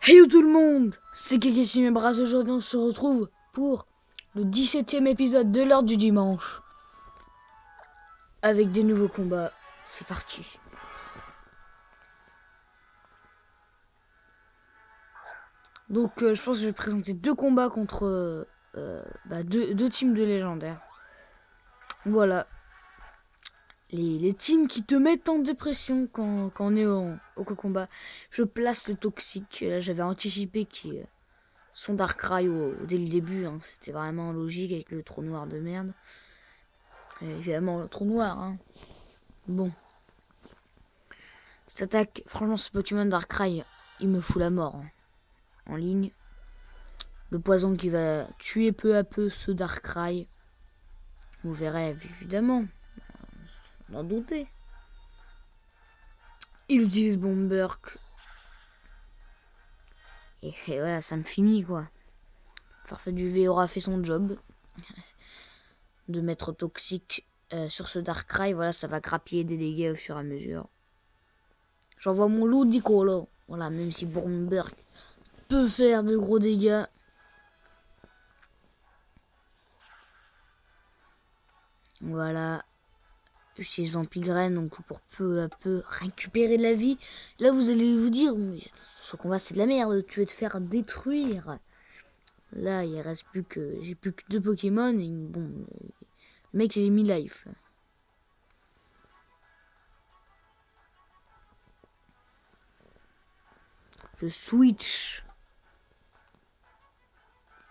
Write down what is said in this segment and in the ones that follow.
Hey yo tout le monde, c'est Kekessi Membras. Aujourd'hui on se retrouve pour le 17e épisode de l'heure du dimanche. Avec des nouveaux combats, c'est parti. Donc je pense que je vais présenter deux combats contre deux teams de légendaires. Voilà. Les teams qui te mettent en dépression quand on est au combat. Je place le toxique. Là j'avais anticipé son Darkrai dès le début. Hein. C'était vraiment logique avec le trou noir de merde. Et évidemment le trou noir. Hein. Bon. Cette attaque, franchement ce Pokémon Darkrai, il me fout la mort. Hein. En ligne. Le poison qui va tuer peu à peu ce Darkrai. Vous verrez évidemment. N'en doutez. Il utilise Bomberk. Et voilà, ça me finit quoi. Forfait du V aura fait son job. De mettre toxique sur ce Darkrai. Voilà, ça va grappiller des dégâts au fur et à mesure. J'envoie mon Ludicolo. Voilà, même si Bomberk peut faire de gros dégâts. Voilà. J'utilise Vampigraine donc pour peu à peu récupérer de la vie. Là vous allez vous dire, ce combat c'est de la merde, tu vas te faire détruire. Là il reste plus que, j'ai plus que 2 Pokémon et bon, le mec il est mi-life. Je switch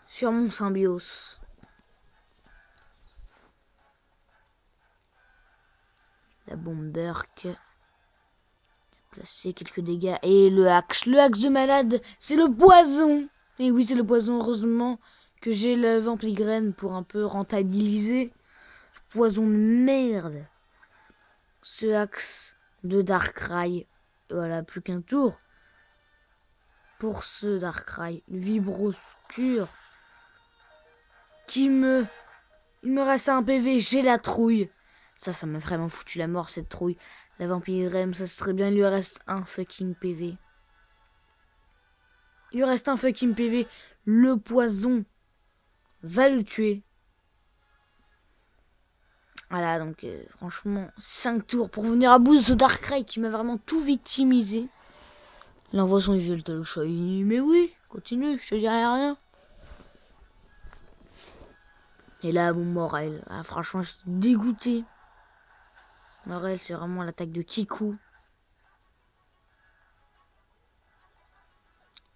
sur mon Symbiose. La Bomberk. Placer quelques dégâts. Et le axe de malade, c'est le poison. Et oui, c'est le poison. Heureusement que j'ai la Vampigraine pour un peu rentabiliser. Poison de merde. Ce axe de Darkrai. Voilà, plus qu'un tour. Pour ce Darkrai. Le Vibroscure. Il me reste un PV, j'ai la trouille. Ça m'a vraiment foutu la mort cette trouille. La Vampigraine, ça c'est très bien, il lui reste un fucking PV. Il lui reste un fucking PV. Le poison va le tuer. Voilà, donc franchement, 5 tours pour venir à bout de ce Darkrai qui m'a vraiment tout victimisé. Il envoie son Yveltal Shiny, mais oui, continue, je te dirai rien. Et là, bon, Morel, ah, franchement, je suis dégoûté. Morel, c'est vraiment l'attaque de Kiku.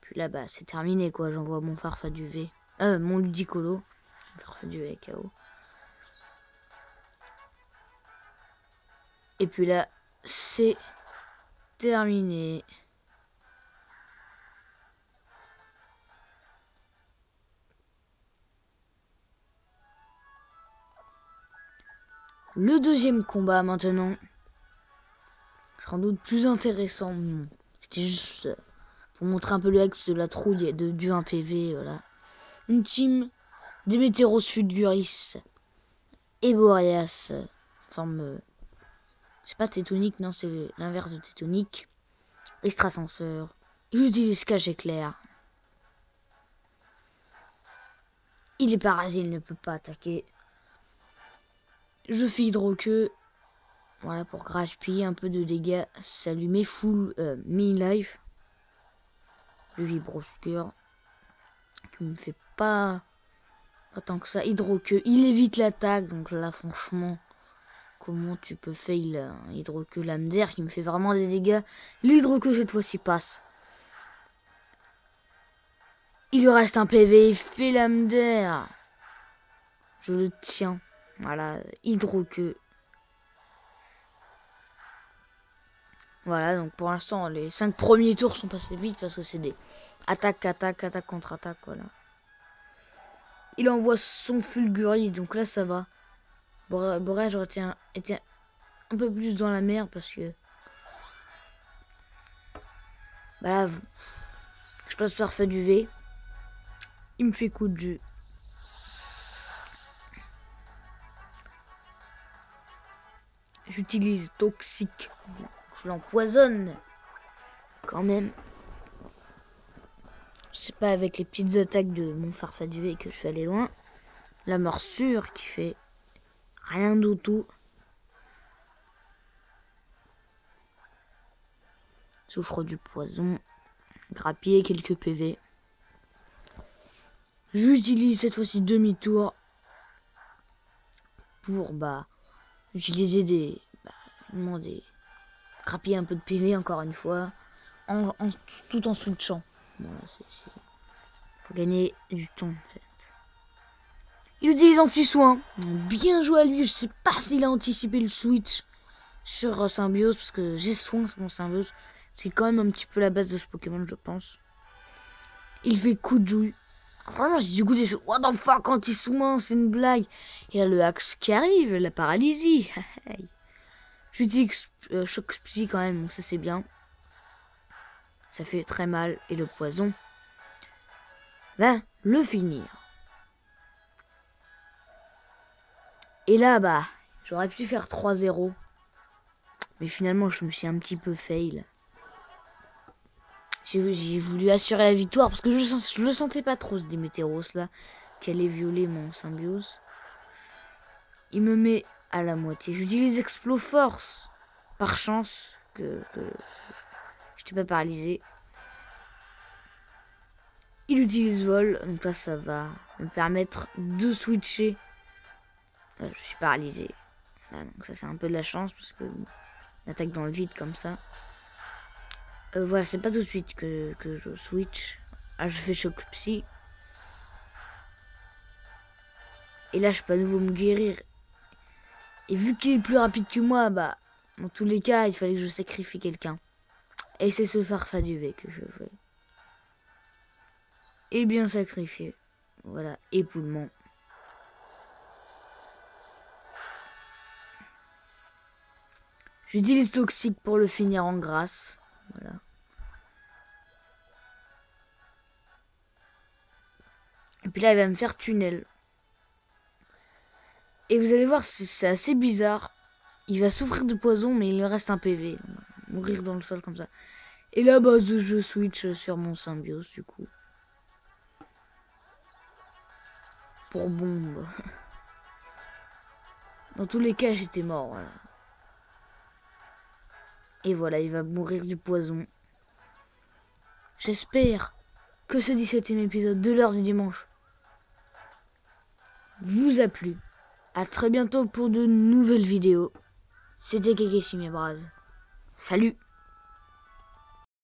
Puis là, bah, c'est terminé, quoi. J'envoie mon Farfaduvé. Mon Ludicolo. Farfaduvé KO. Et puis là, c'est terminé. Le deuxième combat, maintenant. Sans doute plus intéressant. C'était juste pour montrer un peu le ex de la trouille du 1 PV, voilà. Une team Démétéros Fulguris et Boreas. Forme... c'est pas tétonique, non, c'est l'inverse de tétonique. Extrasenseur. J'utilise Cache Éclair. Il est parasite, il ne peut pas attaquer. Je fais Hydroqueue. Voilà, pour grappiller un peu de dégâts. Ça lui met full mini-life. Le Vibroscure. Qui me fait pas tant que ça. Hydroqueue. Il évite l'attaque. Donc là, franchement, comment tu peux fail un Hydroqueue lame d'air qui me fait vraiment des dégâts. L'Hydroqueue, cette fois-ci, passe. Il lui reste un PV. Il fait lame d'air. Je le tiens. Voilà, Hydroqueue. Voilà, donc pour l'instant, les 5 premiers tours sont passés vite parce que c'est des attaque, contre-attaque, voilà. Il envoie son Fulguri, donc là ça va. Boré, j'aurais été un peu plus dans la merde parce que... Bah là, je passe faire fait du V. Il me fait coup de jeu. J'utilise toxique. Je l'empoisonne. Quand même. C'est pas avec les petites attaques de mon Farfaduvé que je suis allé loin. La morsure qui fait rien du tout. Souffre du poison. Grappier, quelques PV. J'utilise cette fois-ci demi-tour pour utiliser des grappier un peu de PV encore une fois tout en switchant. Voilà, pour gagner du temps en fait. Il utilise anti-soin. Bien joué à lui. Je sais pas s'il a anticipé le switch sur Symbiose parce que j'ai soin sur mon Symbiose. C'est quand même un petit peu la base de ce Pokémon, je pense. Il fait coup de jouy. Vraiment, j'ai du goût, j'ai fait what the fuck, anti-soin, c'est une blague. Et là, le axe qui arrive, la paralysie. J'utilise choc psy quand même, donc ça c'est bien. Ça fait très mal. Et le poison va le finir. Et là, j'aurais pu faire 3-0. Mais finalement, je me suis un petit peu fail. J'ai voulu assurer la victoire parce que je le sentais pas trop ce Démétéros là qui allait violer mon Symbiose. Il me met à la moitié. J'utilise Exploforce par chance que je n'étais pas paralysé. Il utilise Vol, donc là ça va me permettre de switcher. Là, je suis paralysé. Là, donc ça c'est un peu de la chance parce que l'attaque dans le vide comme ça. Voilà, c'est pas tout de suite que je switch. Ah, je fais choc psy. Et là, je peux à nouveau me guérir. Et vu qu'il est plus rapide que moi, dans tous les cas, il fallait que je sacrifie quelqu'un. Et c'est ce Farfaduvé que je fais. Et bien sacrifié. Voilà, époulement. J'utilise Toxique pour le finir en grâce. Voilà. Et puis là, il va me faire tunnel. Et vous allez voir, c'est assez bizarre. Il va souffrir de poison, mais il me reste un PV. Mourir dans le sol comme ça. Et là, je switch sur mon Symbiose, du coup. Pour bombe. Dans tous les cas, j'étais mort, voilà. Et voilà, il va mourir du poison. J'espère que ce 17e épisode de l'heure du dimanche vous a plu. A très bientôt pour de nouvelles vidéos. C'était Kekessi Braz. Salut!